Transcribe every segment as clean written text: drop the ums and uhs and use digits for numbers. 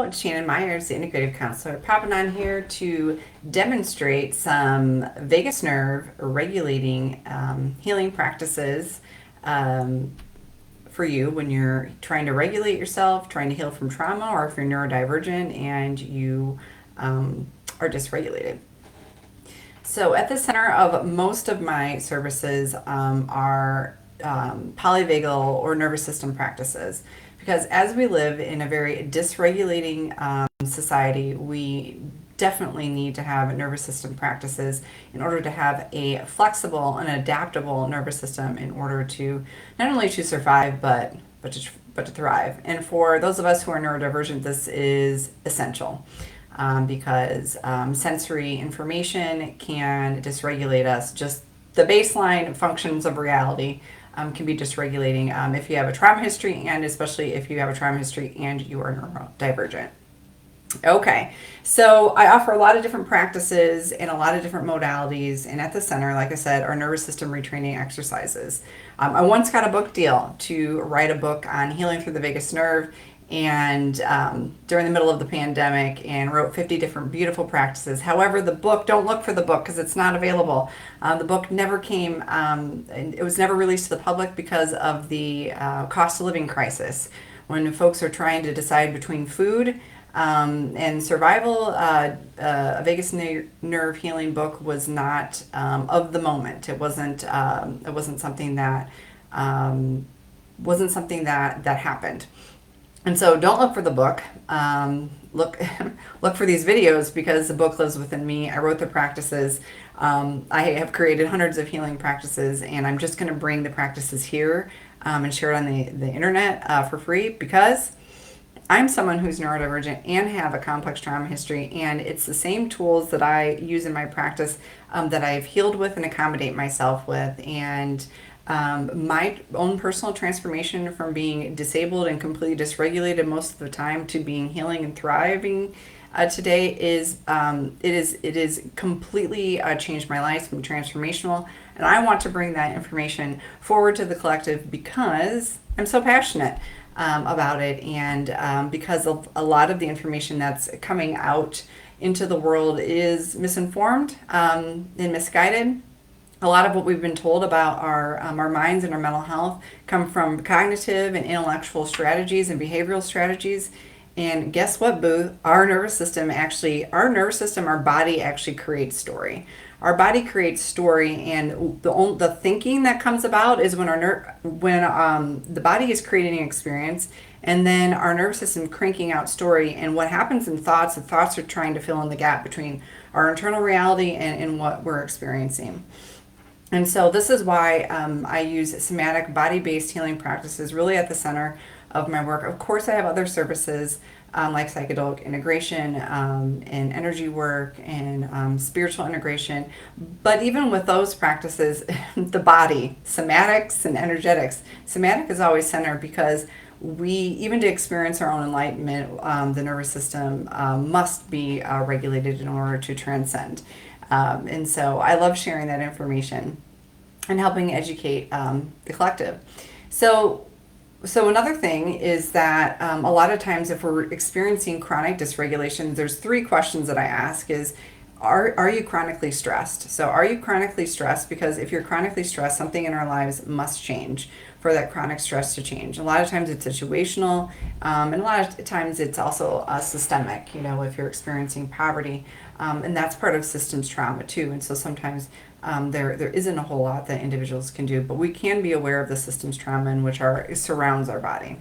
it's Shannon Myers, the integrative counselor, popping on here to demonstrate some vagus nerve regulating healing practices for you when you're trying to regulate yourself, trying to heal from trauma, or if you're neurodivergent and you are dysregulated. So, at the center of most of my services are polyvagal or nervous system practices. Because as we live in a very dysregulating society, we definitely need to have nervous system practices in order to have a flexible and adaptable nervous system in order to not only to survive but to thrive. And for those of us who are neurodivergent, this is essential. Because sensory information can dysregulate us. Just the baseline functions of reality can be dysregulating if you have a trauma history, and especially if you have a trauma history and you are neurodivergent. Okay, so I offer a lot of different practices and a lot of different modalities, and at the center, like I said, are nervous system retraining exercises. I once got a book deal to write a book on healing through the vagus nerve, and during the middle of the pandemic, and wrote 50 different beautiful practices. However, the book, don't look for the book because it's not available. The book never came, it was never released to the public because of the cost of living crisis. When folks are trying to decide between food and survival, a vagus nerve healing book was not of the moment. It wasn't something that that happened. And so don't look for the book. Look look for these videos because the book lives within me. I wrote the practices. I have created hundreds of healing practices, and I'm just going to bring the practices here and share it on the internet for free because I'm someone who's neurodivergent and have a complex trauma history, and it's the same tools that I use in my practice that I've healed with and accommodate myself with. And my own personal transformation from being disabled and completely dysregulated most of the time to being healing and thriving today is it is completely changed my life. It's been transformational, and I want to bring that information forward to the collective because I'm so passionate about it, and because of a lot of the information that's coming out into the world is misinformed and misguided. A lot of what we've been told about our minds and our mental health come from cognitive and intellectual strategies and behavioral strategies. And guess what, boo? Our body actually creates story. Our body creates story, and the thinking that comes about is when the body is creating an experience, and then our nervous system cranking out story. And what happens in thoughts? The thoughts are trying to fill in the gap between our internal reality and what we're experiencing. And so this is why I use somatic body-based healing practices really at the center of my work. Of course, I have other services like psychedelic integration and energy work and spiritual integration. But even with those practices, the body, somatics and energetics, somatic is always centered because even to experience our own enlightenment, the nervous system must be regulated in order to transcend. And so I love sharing that information and helping educate the collective. So another thing is that a lot of times if we're experiencing chronic dysregulation, there's 3 questions that I ask is, are you chronically stressed? So are you chronically stressed? Because if you're chronically stressed, something in our lives must change for that chronic stress to change. A lot of times it's situational, and a lot of times it's also systemic, if you're experiencing poverty. And that's part of systems trauma too. And so sometimes there isn't a whole lot that individuals can do, but we can be aware of the systems trauma in which surrounds our body.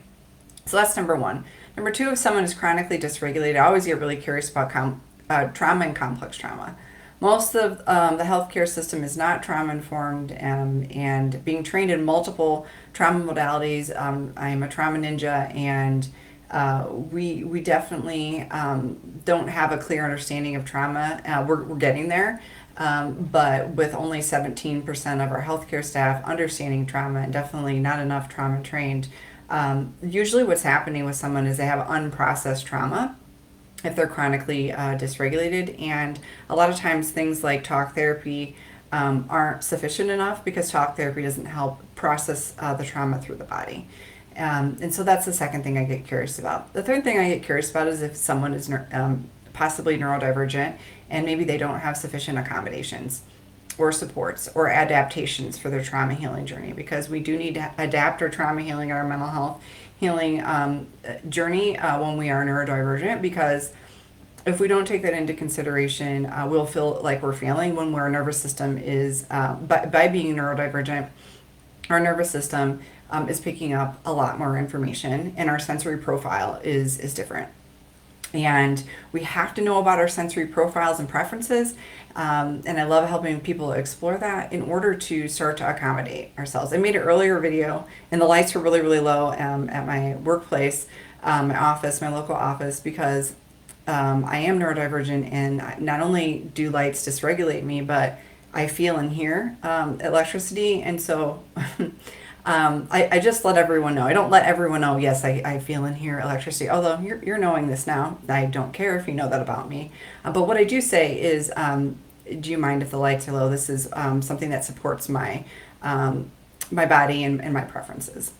So that's number 1. Number 2, if someone is chronically dysregulated, I always get really curious about trauma and complex trauma. Most of the healthcare system is not trauma informed, and being trained in multiple trauma modalities. I am a trauma ninja, and we definitely don't have a clear understanding of trauma. We're getting there, but with only 17% of our healthcare staff understanding trauma, and definitely not enough trauma trained. Usually what's happening with someone is they have unprocessed trauma if they're chronically dysregulated, and a lot of times things like talk therapy aren't sufficient enough because talk therapy doesn't help process the trauma through the body. And so that's the second thing I get curious about. The third thing I get curious about is if someone is possibly neurodivergent and maybe they don't have sufficient accommodations or supports or adaptations for their trauma healing journey, because we do need to adapt our trauma healing and our mental health healing journey when we are neurodivergent, because if we don't take that into consideration, we'll feel like we're failing when our nervous system is, by being neurodivergent, our nervous system is picking up a lot more information, and our sensory profile is different. And we have to know about our sensory profiles and preferences. And I love helping people explore that in order to start to accommodate ourselves. I made an earlier video, and the lights were really, really low at my workplace, my office, my local office, because I am neurodivergent, and not only do lights dysregulate me, but I feel and hear electricity. And so I just let everyone know. I don't let everyone know, yes, I feel and hear electricity, although you're knowing this now. I don't care if you know that about me. But what I do say is, do you mind if the lights are low? This is something that supports my body and my preferences.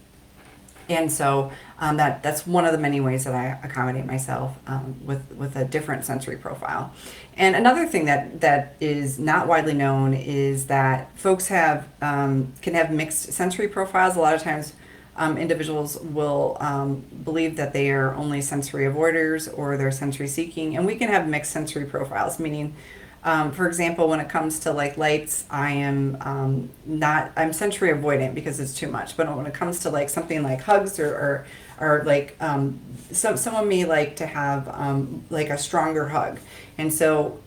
And so that's one of the many ways that I accommodate myself with a different sensory profile. And another thing that is not widely known is that folks can have mixed sensory profiles. A lot of times individuals will believe that they are only sensory avoiders or they're sensory seeking, and we can have mixed sensory profiles, meaning for example, when it comes to like lights, I'm sensory avoidant because it's too much. But when it comes to like something like hugs or like someone may like to have like a stronger hug, and so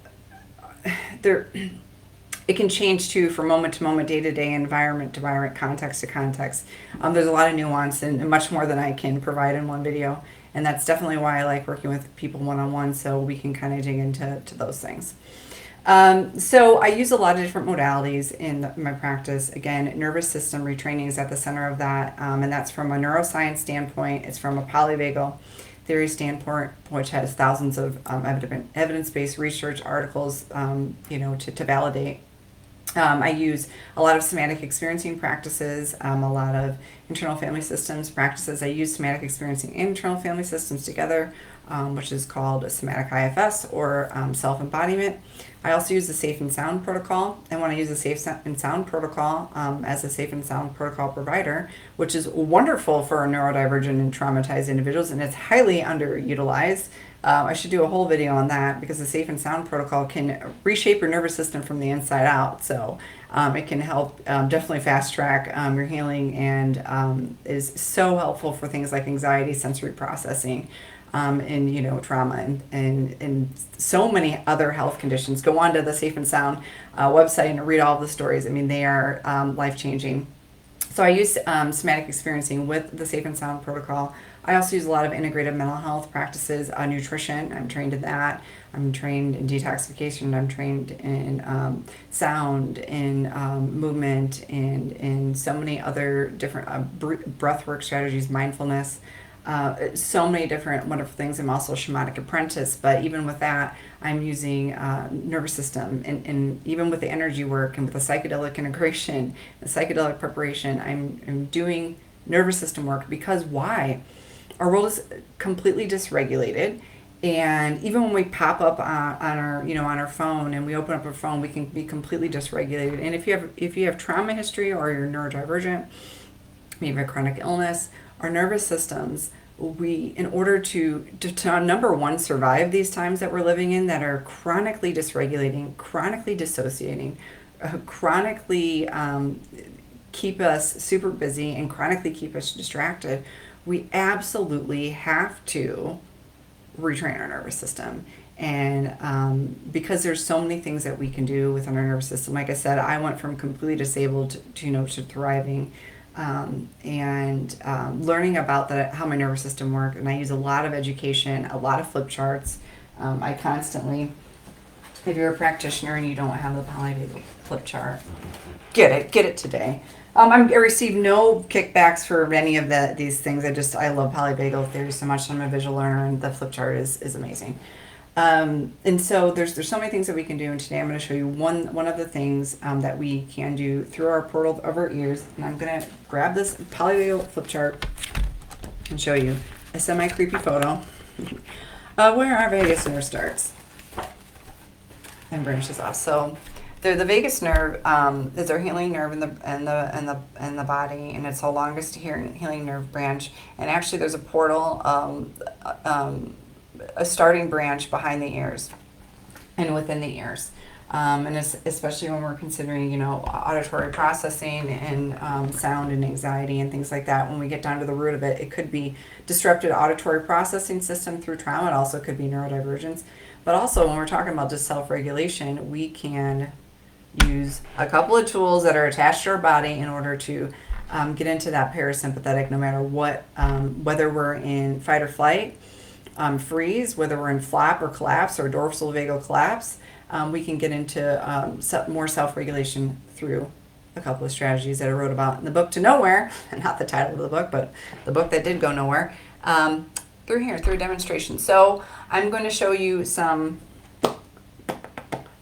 it can change too from moment to moment, day to day, environment to environment, context to context. There's a lot of nuance and much more than I can provide in one video, and that's definitely why I like working with people one-on-one, so we can kind of dig into those things. So I use a lot of different modalities in my practice. Again, nervous system retraining is at the center of that, and that's from a neuroscience standpoint. It's from a polyvagal theory standpoint, which has thousands of evidence-based research articles, to validate. I use a lot of somatic experiencing practices, a lot of internal family systems practices. I use somatic experiencing and internal family systems together, which is called a somatic IFS or self-embodiment. I also use the Safe and Sound protocol, and when I use the Safe and Sound protocol as a Safe and Sound protocol provider, which is wonderful for neurodivergent and traumatized individuals, and it's highly underutilized. I should do a whole video on that, because the Safe and Sound protocol can reshape your nervous system from the inside out. So it can help definitely fast track your healing, and is so helpful for things like anxiety, sensory processing, and trauma and so many other health conditions. Go on to the Safe and Sound website and read all the stories. I mean, they are life-changing. So I use somatic experiencing with the Safe and Sound protocol. I also use a lot of integrative mental health practices, nutrition. I'm trained in that. I'm trained in detoxification. I'm trained in sound, in movement, and in so many other different breathwork strategies, mindfulness. So many different wonderful things. I'm also a shamanic apprentice, but even with that, I'm using nervous system, and even with the energy work and with the psychedelic integration, the psychedelic preparation, I'm doing nervous system work, because why? Our world is completely dysregulated, and even when we pop up on our phone and we open up our phone, we can be completely dysregulated. And if you have trauma history, or you're neurodivergent, maybe a chronic illness, our nervous systems, in order to number one, survive these times that we're living in that are chronically dysregulating, chronically dissociating, chronically keep us super busy, and chronically keep us distracted, we absolutely have to retrain our nervous system. And because there's so many things that we can do within our nervous system. Like I said, I went from completely disabled to thriving. And learning about how my nervous system works. And I use a lot of education, a lot of flip charts. I constantly, if you're a practitioner and you don't have the polyvagal flip chart, get it today. I receive no kickbacks for any of these things. I love polyvagal theory so much. I'm a visual learner, and the flip chart is amazing. And so there's so many things that we can do, and today I'm going to show you one of the things that we can do through our portal of our ears. And I'm going to grab this polyvagal flip chart, and show you a semi-creepy photo where our vagus nerve starts and branches off. So the vagus nerve is our healing nerve in the body, and it's the longest healing nerve branch. And actually, there's a portal, a starting branch behind the ears and within the ears. And especially when we're considering, you know, auditory processing and sound and anxiety and things like that, when we get down to the root of it, it could be disrupted auditory processing system through trauma. It also could be neurodivergence. But also, when we're talking about just self-regulation, we can use a couple of tools that are attached to our body in order to get into that parasympathetic, no matter what, whether we're in fight or flight, freeze, whether we're in flap or collapse or dorsal vagal collapse. We can get into more self-regulation through a couple of strategies that I wrote about in the book To Nowhere, not the title of the book, but the book that did go nowhere, through a demonstration. So I'm going to show you some,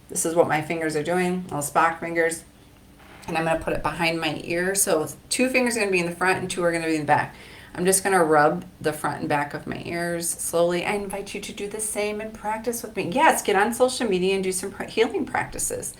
this is what my fingers are doing, little Spock fingers, and I'm going to put it behind my ear. So 2 fingers are going to be in the front and 2 are going to be in the back. I'm just going to rub the front and back of my ears slowly. I invite you to do the same and practice with me. Yes, get on social media and do some healing practices.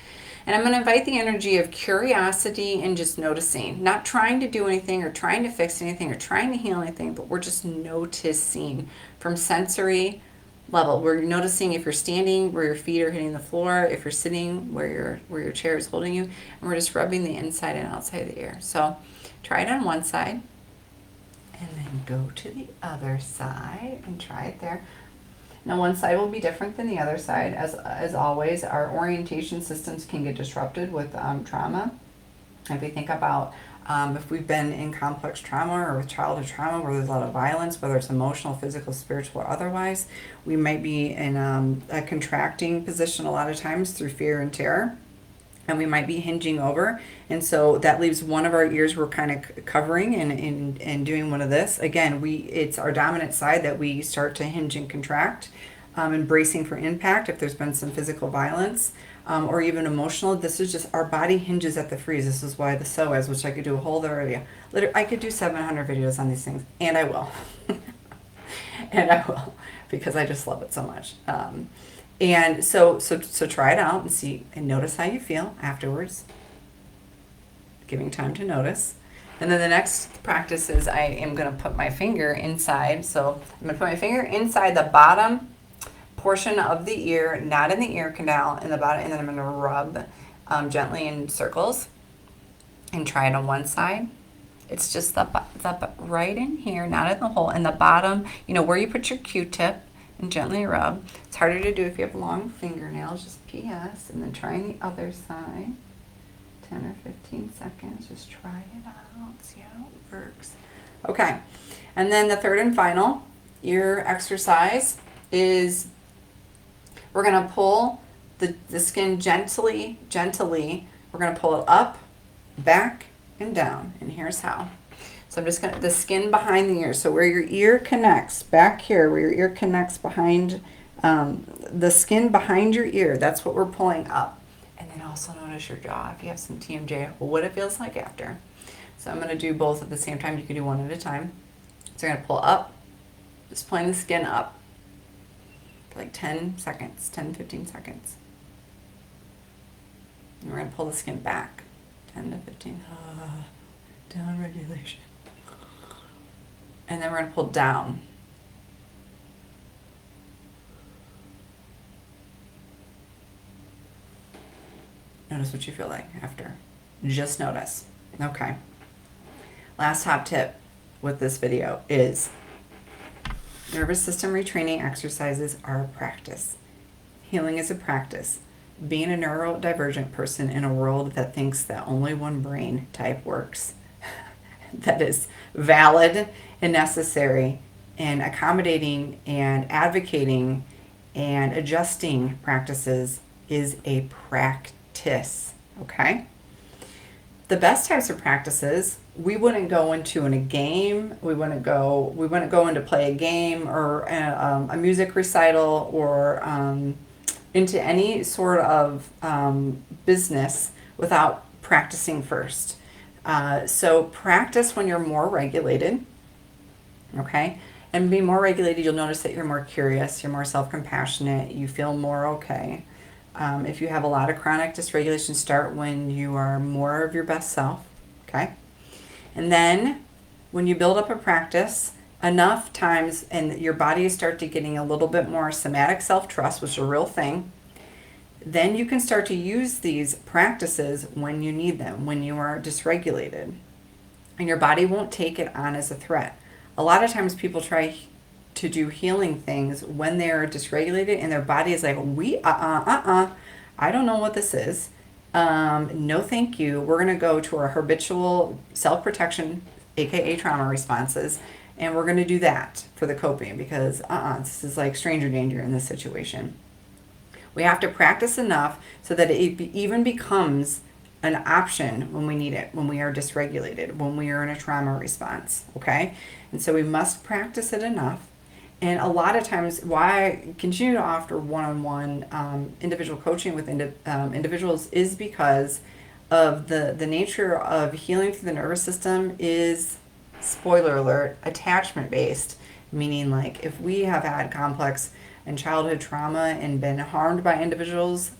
And I'm going to invite the energy of curiosity and just noticing, not trying to do anything or trying to fix anything or trying to heal anything, but we're just noticing from sensory level. We're noticing if you're standing where your feet are hitting the floor, if you're sitting where your chair is holding you, and we're just rubbing the inside and outside of the ear. So try it on one side. And then go to the other side and try it there. Now, one side will be different than the other side. As always, our orientation systems can get disrupted with trauma. If we think about if we've been in complex trauma or with childhood trauma where there's a lot of violence, whether it's emotional, physical, spiritual, or otherwise, we might be in a contracting position a lot of times through fear and terror. And we might be hinging over. And so that leaves one of our ears we're kind of covering and doing one of this. Again, it's our dominant side that we start to hinge and contract, and bracing for impact if there's been some physical violence or even emotional. This is just our body hinges at the freeze. This is why the psoas, which I could do a whole other video. I could do 700 videos on these things, and I will. And I will, because I just love it so much. And so try it out and see and notice how you feel afterwards. Giving time to notice. And then the next practice is I am going to put my finger inside. So I'm going to put my finger inside the bottom portion of the ear, not in the ear canal, in the bottom, and then I'm going to rub gently in circles and try it on one side. It's just the right in here, not in the hole, in the bottom, you know, where you put your Q-tip. And gently rub. It's harder to do if you have long fingernails, just PS, and then trying the other side. 10 or 15 seconds, just try it out, see how it works. Okay, and then the third and final ear exercise is we're going to pull the skin gently, we're going to pull it up, back, and down, and here's how. So I'm just going to, the skin behind the ear, so where your ear connects, back here, where your ear connects behind, the skin behind your ear, that's what we're pulling up. And then also notice your jaw, if you have some TMJ, what it feels like after. So I'm going to do both at the same time. You can do one at a time. So I'm going to pull up, just pulling the skin up, for like 10 seconds, 10, 15 seconds. And we're going to pull the skin back, 10 to 15, down regulation. And then we're going to pull down. Notice what you feel like after. Just notice. Okay. Last top tip with this video is nervous system retraining exercises are a practice. Healing is a practice. Being a neurodivergent person in a world that thinks that only one brain type works, that is valid and necessary, and accommodating and advocating and adjusting practices is a practice, okay? The best types of practices, we wouldn't go into in a game, we wouldn't go into play a game or a music recital or into any sort of business without practicing first. So practice when you're more regulated, Okay? And being more regulated, you'll notice that you're more curious, you're more self-compassionate, you feel more okay. If you have a lot of chronic dysregulation, start when you are more of your best self. Okay? And then when you build up a practice enough times and your body starts to getting a little bit more somatic self-trust, which is a real thing, then you can start to use these practices when you need them, when you are dysregulated. And your body won't take it on as a threat. A lot of times people try to do healing things when they're dysregulated and their body is like, I don't know what this is. No, thank you. We're going to go to our habitual self-protection, aka trauma responses, and we're going to do that for the coping because this is like stranger danger in this situation. We have to practice enough so that it even becomes an option when we need it, when we are dysregulated, when we are in a trauma response, okay? And so we must practice it enough. And a lot of times, why I continue to offer one-on-one individual coaching with individuals is because of the nature of healing through the nervous system is, spoiler alert, attachment based, meaning like if we have had complex and childhood trauma and been harmed by individuals,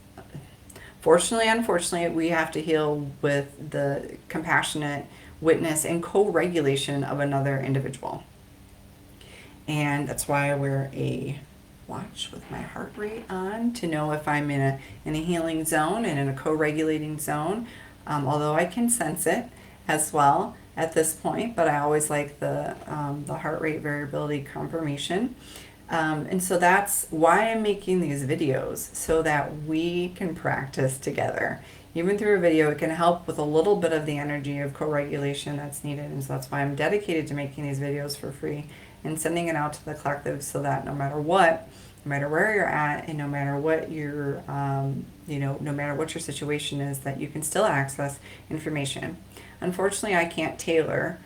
fortunately, unfortunately, we have to heal with the compassionate witness and co-regulation of another individual. And that's why I wear a watch with my heart rate on to know if I'm in a healing zone and in a co-regulating zone. Although I can sense it as well at this point, but I always like the heart rate variability confirmation. And so that's why I'm making these videos, so that we can practice together. Even through a video, it can help with a little bit of the energy of co-regulation that's needed. And so that's why I'm dedicated to making these videos for free and sending it out to the collective so that no matter what, no matter where you're at and no matter what your, no matter what your situation is, that you can still access information. Unfortunately, I can't tailor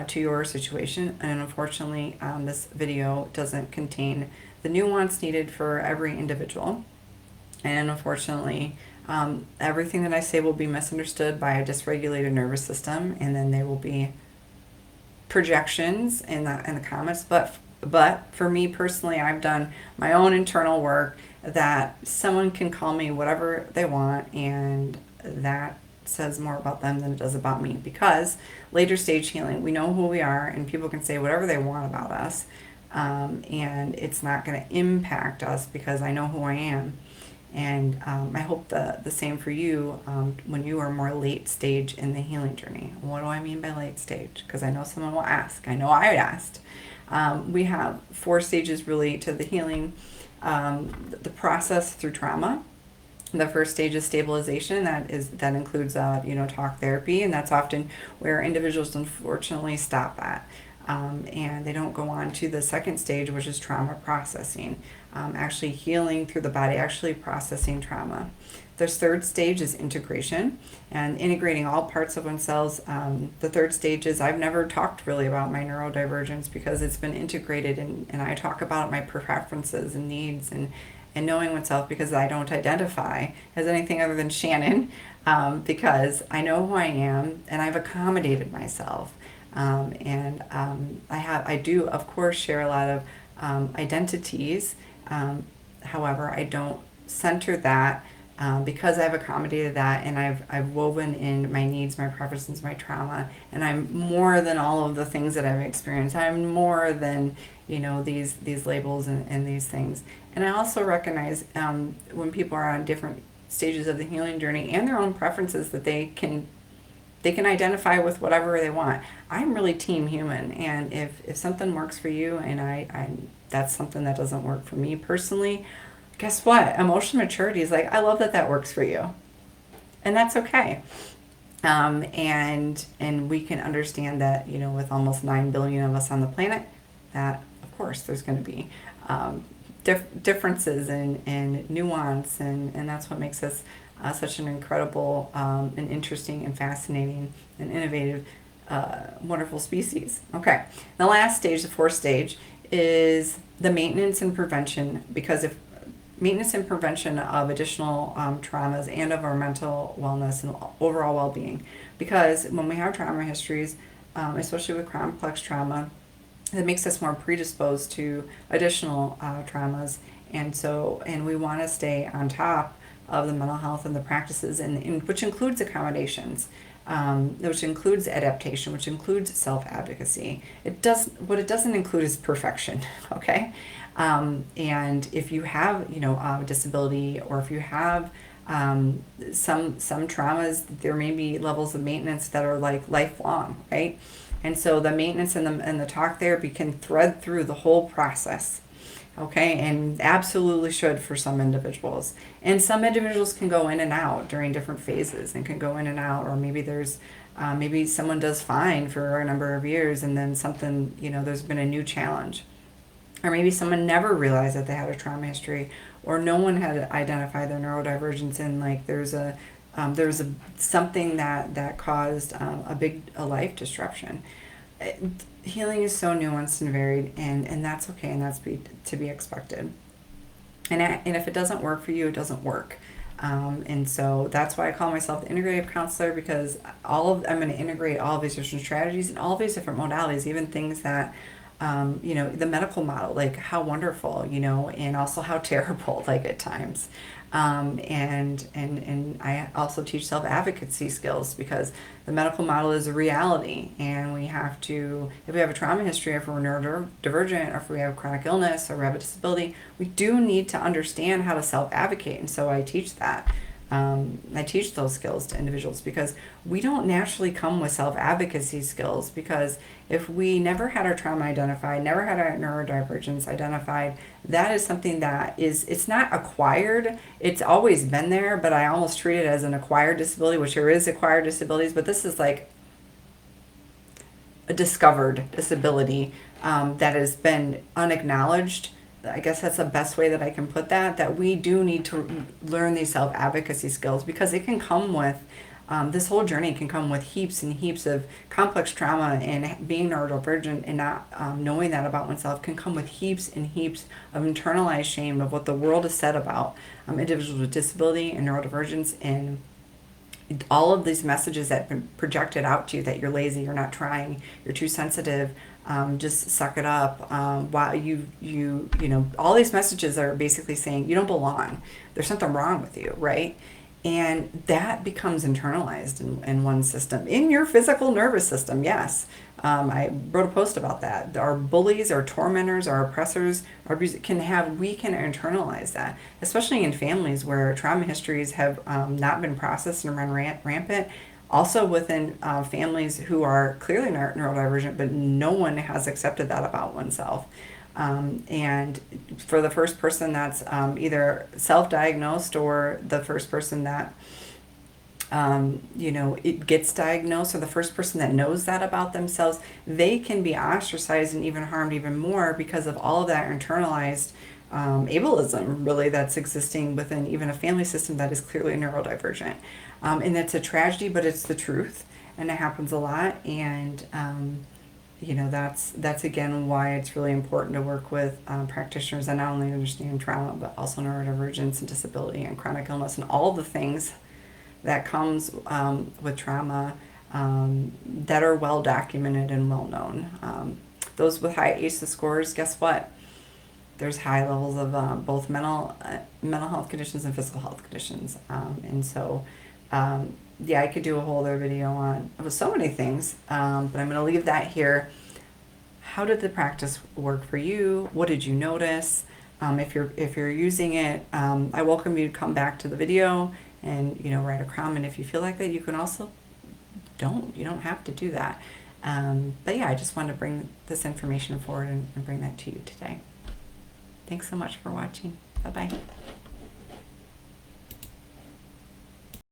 to your situation, and unfortunately this video doesn't contain the nuance needed for every individual, and unfortunately everything that I say will be misunderstood by a dysregulated nervous system, and then there will be projections in the comments, but for me personally, I've done my own internal work that someone can call me whatever they want, and that says more about them than it does about me, because later stage healing, we know who we are and people can say whatever they want about us, and it's not going to impact us because I know who I am. And I hope the same for you when you are more late stage in the healing journey. What do I mean by late stage? Because I know someone will ask. I know I asked. We have 4 stages really to the healing, the process through trauma. The first stage is stabilization. That includes talk therapy, and that's often where individuals unfortunately stop at, and they don't go on to the second stage, which is trauma processing, actually healing through the body, actually processing trauma. The third stage is integration and integrating all parts of oneself. The third stage is, I've never talked really about my neurodivergence because it's been integrated, and I talk about my preferences and needs and knowing oneself, because I don't identify as anything other than Shannon, because I know who I am and I've accommodated myself. I do, of course, share a lot of identities. However, I don't center that because I've accommodated that, and I've woven in my needs, my preferences, my trauma, and I'm more than all of the things that I've experienced. I'm more than these labels and these things. And I also recognize when people are on different stages of the healing journey and their own preferences, that they can identify with whatever they want. I'm really team human, and if something works for you and I that's something that doesn't work for me personally, guess what? Emotional maturity is like, I love that works for you, and that's okay. And we can understand that with almost 9 billion of us on the planet, that of course there's going to be differences and nuance, and that's what makes us such an incredible and interesting and fascinating and innovative, wonderful species. Okay, the last stage, the 4th stage, is the maintenance and prevention, because if maintenance and prevention of additional traumas and of our mental wellness and overall well-being, because when we have trauma histories, especially with complex trauma, that makes us more predisposed to additional traumas. And we want to stay on top of the mental health and the practices, and which includes accommodations, which includes adaptation, which includes self-advocacy. What it doesn't include is perfection, okay? And if you have, a disability, or if you have some traumas, there may be levels of maintenance that are like lifelong, right? And so the maintenance and the talk therapy can thread through the whole process. Okay, and absolutely should for some individuals. And some individuals can go in and out during different phases and can go in and out, or maybe someone does fine for a number of years and then something, there's been a new challenge. Or maybe someone never realized that they had a trauma history, or no one had identified their neurodivergence, and like there's a something that caused a life disruption. Healing is so nuanced and varied, and that's okay, and that's to be expected. And if it doesn't work for you, it doesn't work. And so that's why I call myself the integrative counselor, because I'm going to integrate all of these different strategies and all of these different modalities, even things that the medical model, like how wonderful, and also how terrible, like at times. And I also teach self-advocacy skills, because the medical model is a reality, and we have to, if we have a trauma history, if we're neurodivergent, or if we have chronic illness, or we have a disability, we do need to understand how to self-advocate. And so I teach that. I teach those skills to individuals, because we don't naturally come with self-advocacy skills, because if we never had our trauma identified, never had our neurodivergence identified, that is something it's not acquired. It's always been there, but I almost treat it as an acquired disability, which there is acquired disabilities, but this is like a discovered disability that has been unacknowledged. I guess that's the best way that I can put that we do need to learn these self-advocacy skills, because it can come with, this whole journey can come with heaps and heaps of complex trauma, and being neurodivergent and not knowing that about oneself can come with heaps and heaps of internalized shame of what the world has said about individuals with disability and neurodivergence, and all of these messages that have been projected out to you, that you're lazy, you're not trying, you're too sensitive, just suck it up. Wow, all these messages are basically saying you don't belong. There's something wrong with you, right? And that becomes internalized in one system, in your physical nervous system. Yes, I wrote a post about that. Our bullies, our tormentors, our oppressors, we can internalize that, especially in families where trauma histories have not been processed and run rampant. Also within families who are clearly neurodivergent, but no one has accepted that about oneself. And for the first person that's either self-diagnosed, or the first person that it gets diagnosed, or the first person that knows that about themselves, they can be ostracized and even harmed even more, because of all of that internalized ableism, really, that's existing within even a family system that is clearly neurodivergent. And it's a tragedy, but it's the truth, and it happens a lot. And that's again why it's really important to work with practitioners that not only understand trauma, but also neurodivergence and disability and chronic illness and all the things that comes with trauma, that are well documented and well known. Those with high ACEs scores, guess what? There's high levels of both mental health conditions and physical health conditions, and so. I could do a whole other video on so many things, but I'm going to leave that here. How did the practice work for you? What did you notice? If you're using it, I welcome you to come back to the video and write a comment if you feel like that. You can also you don't have to do that. But I just wanted to bring this information forward and bring that to you today. Thanks so much for watching. Bye bye.